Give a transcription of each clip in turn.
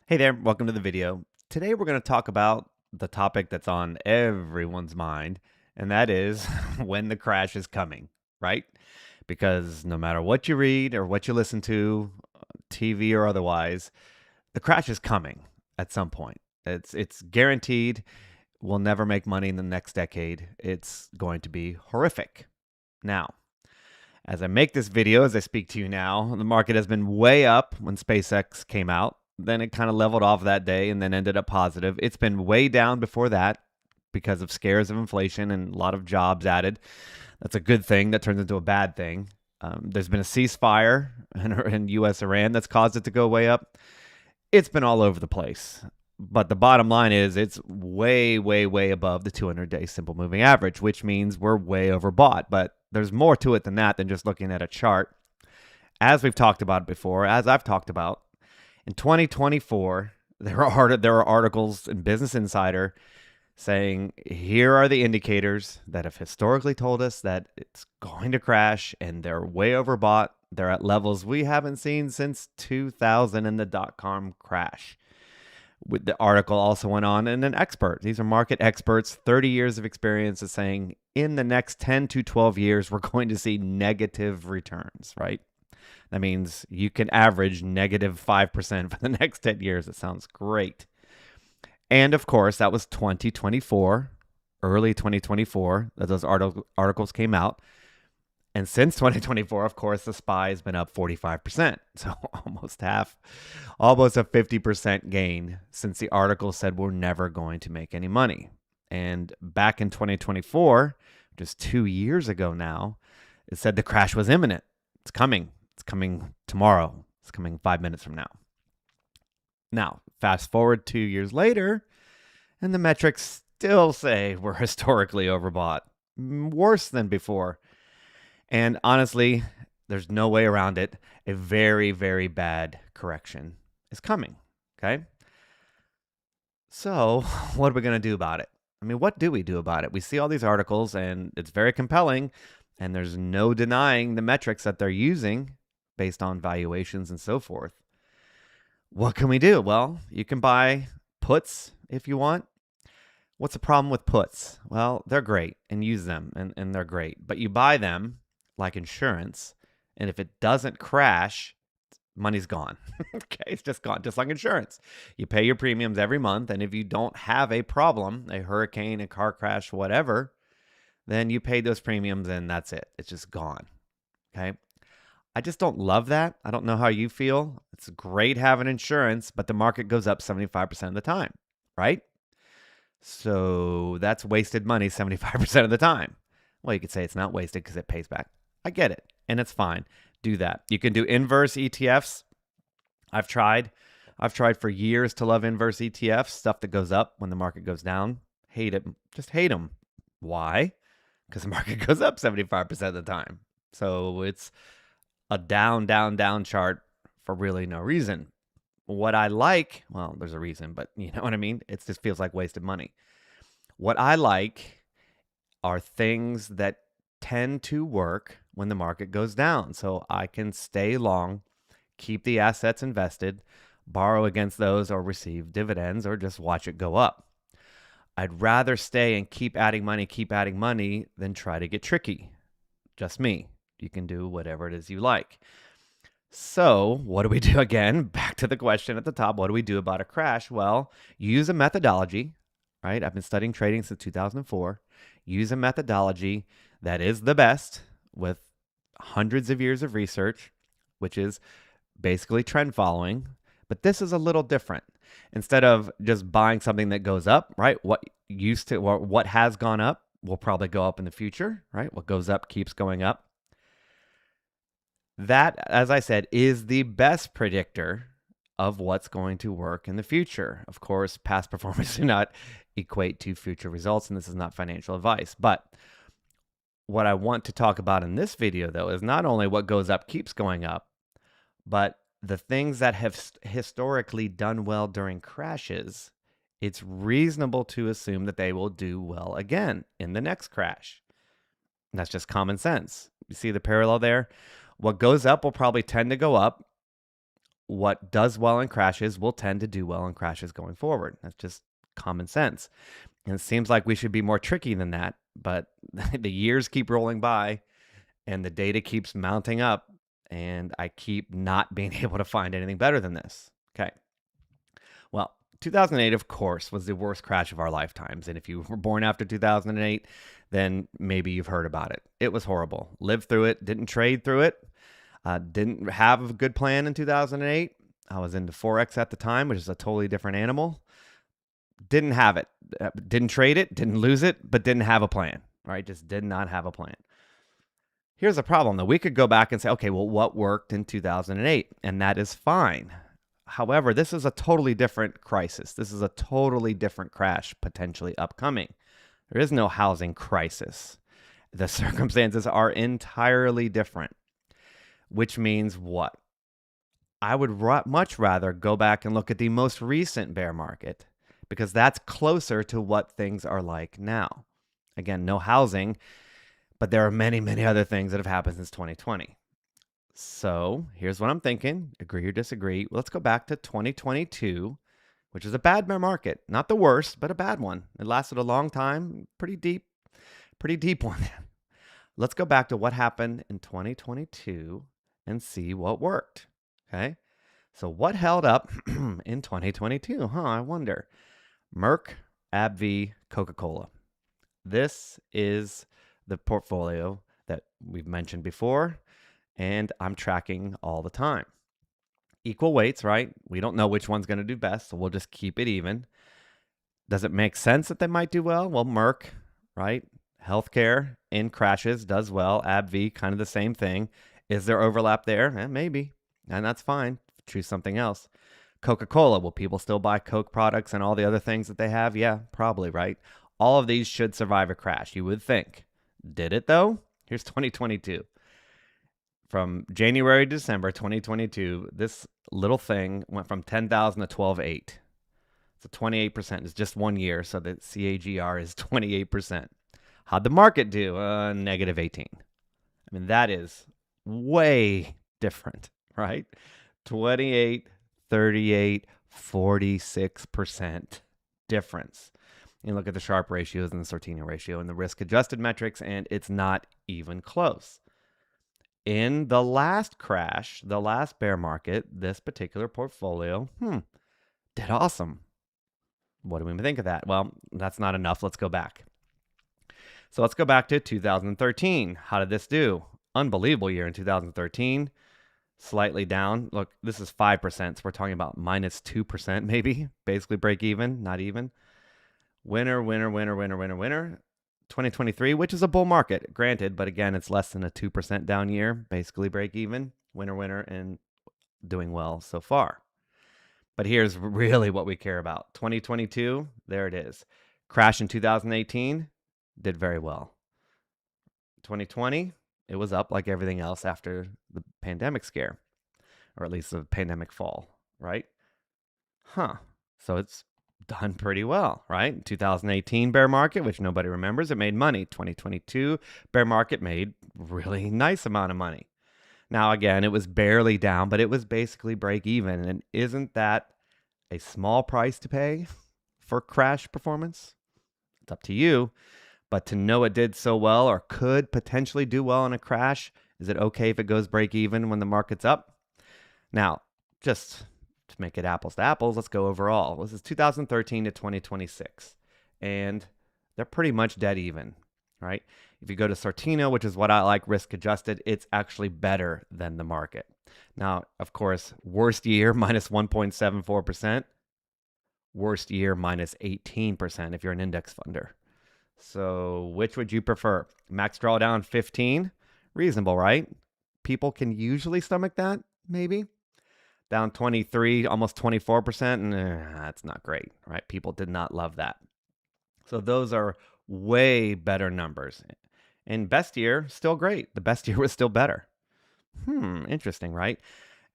Hey there, welcome to the video. Today we're going to talk about the topic that's on everyone's mind, and that is when the crash is coming, right? Because no matter what you read or what you listen to, TV or otherwise, the crash is coming at some point. It's guaranteed. We'll never make money in the next decade. It's going to be horrific. Now, as I make this video, as I speak to you now, the market has been way up when SpaceX came out. Then it kind of leveled off that day and then ended up positive. It's been way down before that because of scares of inflation and a lot of jobs added. That's a good thing that turns into a bad thing. There's been a ceasefire in U.S. Iran that's caused it to go way up. It's been all over the place. But the bottom line is it's way, way, way above the 200-day simple moving average, which means we're way overbought. But there's more to it than that than just looking at a chart. As we've talked about before, as I've talked about, in 2024, there are articles in Business Insider saying, here are the indicators that have historically told us that it's going to crash, and they're way overbought. They're at levels we haven't seen since 2000 in the dot-com crash. The article also went on, and an expert, these are market experts, 30 years of experience, is saying in the next 10 to 12 years, we're going to see negative returns, right? That means you can average negative 5% for the next 10 years. It sounds great. And of course, that was 2024, early 2024, that those articles came out. And since 2024, of course, the SPY has been up 45%. So almost a 50% gain since the article said we're never going to make any money. And back in 2024, just 2 years ago now, it said the crash was imminent. It's coming. It's coming tomorrow. It's coming 5 minutes from now. Now, fast forward 2 years later, and the metrics still say we're historically overbought. Worse than before. And honestly, there's no way around it. A very, very bad correction is coming. Okay. So, what are we going to do about it? I mean, what do we do about it? We see all these articles and it's very compelling, and there's no denying the metrics that they're using based on valuations and so forth. What can we do? Well, you can buy puts if you want. What's the problem with puts? Well, they're great and use them, and they're great. But you buy them like insurance, and if it doesn't crash, money's gone. Okay, it's just gone, just like insurance. You pay your premiums every month, and if you don't have a problem, a hurricane, a car crash, whatever, then you pay those premiums and that's it. It's just gone. Okay. I just don't love that. I don't know how you feel. It's great having insurance, but the market goes up 75% of the time, right? So that's wasted money 75% of the time. Well, you could say it's not wasted because it pays back. I get it, and it's fine. Do that. You can do inverse ETFs. I've tried for years to love inverse ETFs, stuff that goes up when the market goes down. Hate it. Just hate them. Why? Because the market goes up 75% of the time. So it's a down, down, down chart for really no reason. What I like, well, there's a reason, but you know what I mean? It just feels like wasted money. What I like are things that tend to work when the market goes down. So I can stay long, keep the assets invested, borrow against those or receive dividends or just watch it go up. I'd rather stay and keep adding money than try to get tricky. Just me. You can do whatever it is you like. So what do we do again? Back to the question at the top. What do we do about a crash? Well, use a methodology, right? I've been studying trading since 2004. Use a methodology that is the best with hundreds of years of research, which is basically trend following. But this is a little different. Instead of just buying something that goes up, right? What has gone up will probably go up in the future, right? What goes up keeps going up. That, as I said, is the best predictor of what's going to work in the future. Of course, past performance do not equate to future results, and this is not financial advice. But what I want to talk about in this video, though, is not only what goes up keeps going up, but the things that have historically done well during crashes. It's reasonable to assume that they will do well again in the next crash. And that's just common sense. You see the parallel there? What goes up will probably tend to go up. what does well in crashes will tend to do well in crashes going forward. That's just common sense. And it seems like we should be more tricky than that, but the years keep rolling by and the data keeps mounting up, and I keep not being able to find anything better than this. Okay. Well, 2008, of course, was the worst crash of our lifetimes. And if you were born after 2008, then maybe you've heard about it. It was horrible. Lived through it, didn't trade through it, didn't have a good plan in 2008. I was into Forex at the time, which is a totally different animal. Didn't have it, didn't trade it, didn't lose it, but didn't have a plan, right? Just did not have a plan. Here's the problem, though. We could go back and say, okay, well, what worked in 2008? And that is fine. However, this is a totally different crisis. This is a totally different crash potentially upcoming. There is no housing crisis. The circumstances are entirely different, which means what? I would much rather go back and look at the most recent bear market because that's closer to what things are like now. Again, no housing, but there are many, many other things that have happened since 2020. So here's what I'm thinking. Agree or disagree. Let's go back to 2022, which is a bad bear market. Not the worst, but a bad one. It lasted a long time. Pretty deep one. Let's go back to what happened in 2022 and see what worked. Okay. So what held up in 2022? I wonder. Merck, AbbVie, Coca-Cola. This is the portfolio that we've mentioned before, and I'm tracking all the time. Equal weights, right? We don't know which one's going to do best, so we'll just keep it even. Does it make sense that they might do well? Well, Merck, right? Healthcare in crashes does well. AbbVie, kind of the same thing. Is there overlap there? Maybe, and that's fine. Choose something else. Coca-Cola, will people still buy Coke products and all the other things that they have? Yeah, probably, right? All of these should survive a crash, you would think. Did it, though? Here's 2022. From January to December 2022, this little thing went from 10,000 to 12,800. So 28%. It's just 1 year, so the CAGR is 28%. How'd the market do? Negative 18. I mean, that is way different, right? 28, 38, 46% difference. You look at the Sharpe ratios and the Sortino ratio and the risk-adjusted metrics, and it's not even close. In the last crash, the last bear market, this particular portfolio, did awesome. What do we think of that? Well, that's not enough. Let's go back. So let's go back to 2013. How did this do? Unbelievable year in 2013. Slightly down. Look, this is 5%. So we're talking about minus 2% maybe. Basically break even, not even. Winner. 2023, which is a bull market, granted, but again, it's less than a 2% down year. Basically break even. Winner, and doing well so far. But here's really what we care about. 2022, there it is. Crash in 2018, did very well. 2020, it was up like everything else after the pandemic scare, or at least the pandemic fall, right? So it's done pretty well, right? 2018 bear market, which nobody remembers, it made money. 2022 bear market made really nice amount of money. Now, again, it was barely down, but it was basically break even. And isn't that a small price to pay for crash performance? It's up to you. But to know it did so well or could potentially do well in a crash, is it okay if it goes break even when the market's up? Now, just to make it apples to apples, let's go overall. This is 2013 to 2026. And they're pretty much dead even, right? If you go to Sortino, which is what I like, risk adjusted, it's actually better than the market. Now, of course, worst year, minus 1.74%. Worst year, minus 18% if you're an index funder. So which would you prefer? Max drawdown 15? Reasonable, right? People can usually stomach that, maybe. Down 23, almost 24%. That's not great, right? People did not love that. So those are way better numbers. And best year, still great. The best year was still better. Interesting, right?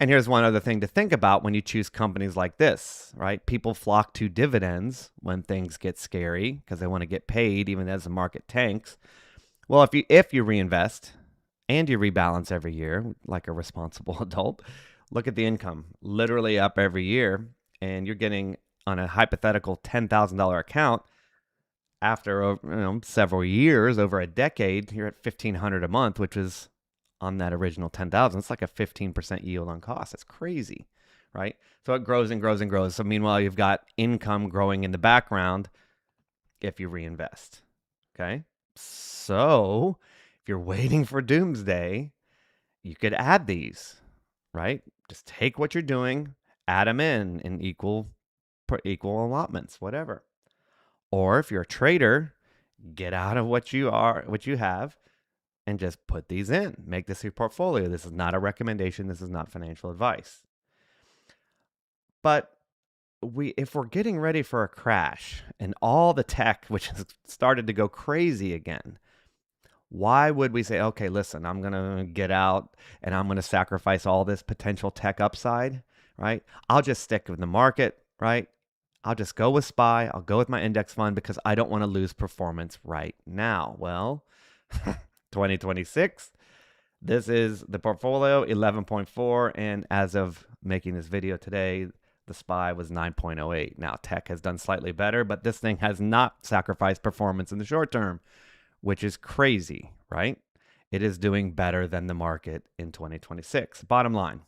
And here's one other thing to think about when you choose companies like this, right? People flock to dividends when things get scary because they want to get paid even as the market tanks. Well, if you reinvest and you rebalance every year like a responsible adult, Look at the income, literally up every year, and you're getting on a hypothetical $10,000 account after several years, over a decade, you're at $1,500 a month, which is on that original 10,000. It's like a 15% yield on cost. That's crazy, right? So it grows and grows and grows. So meanwhile, you've got income growing in the background if you reinvest. Okay. So if you're waiting for doomsday, you could add these, right? Just take what you're doing, add them in equal allotments, whatever. Or if you're a trader, get out of what you have, and just put these in. Make this your portfolio. This is not a recommendation. This is not financial advice. But if we're getting ready for a crash and all the tech, which has started to go crazy again, why would we say, okay, listen, I'm going to get out and I'm going to sacrifice all this potential tech upside, right? I'll just stick with the market, right? I'll just go with SPY. I'll go with my index fund because I don't want to lose performance right now. Well, 2026, this is the portfolio, 11.4. And as of making this video today, the SPY was 9.08. Now, tech has done slightly better, but this thing has not sacrificed performance in the short term, which is crazy, right? It is doing better than the market in 2026. Bottom line.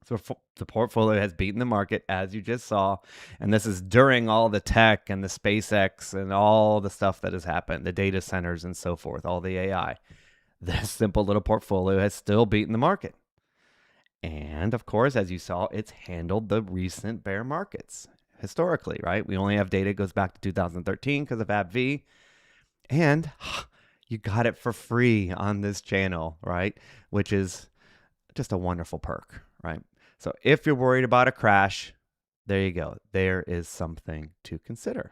So the portfolio has beaten the market, as you just saw. And this is during all the tech and the SpaceX and all the stuff that has happened, the data centers and so forth, all the AI. This simple little portfolio has still beaten the market. And of course, as you saw, it's handled the recent bear markets historically, right? We only have data that goes back to 2013 because of AbbVie. And you got it for free on this channel, right? Which is just a wonderful perk, right? So if you're worried about a crash, there you go. There is something to consider,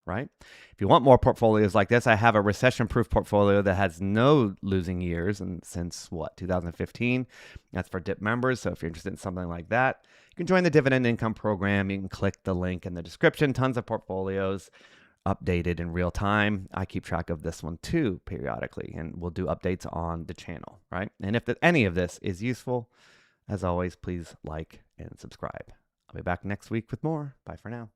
right? If you want more portfolios like this, I have a recession-proof portfolio that has no losing years and since 2015. That's for DIP members. So if you're interested in something like that, you can join the dividend income program. You can click the link in the description. Tons of portfolios updated in real time. I keep track of this one too periodically, and we'll do updates on the channel, right? And if any of this is useful, as always, please like and subscribe. I'll be back next week with more. Bye for now.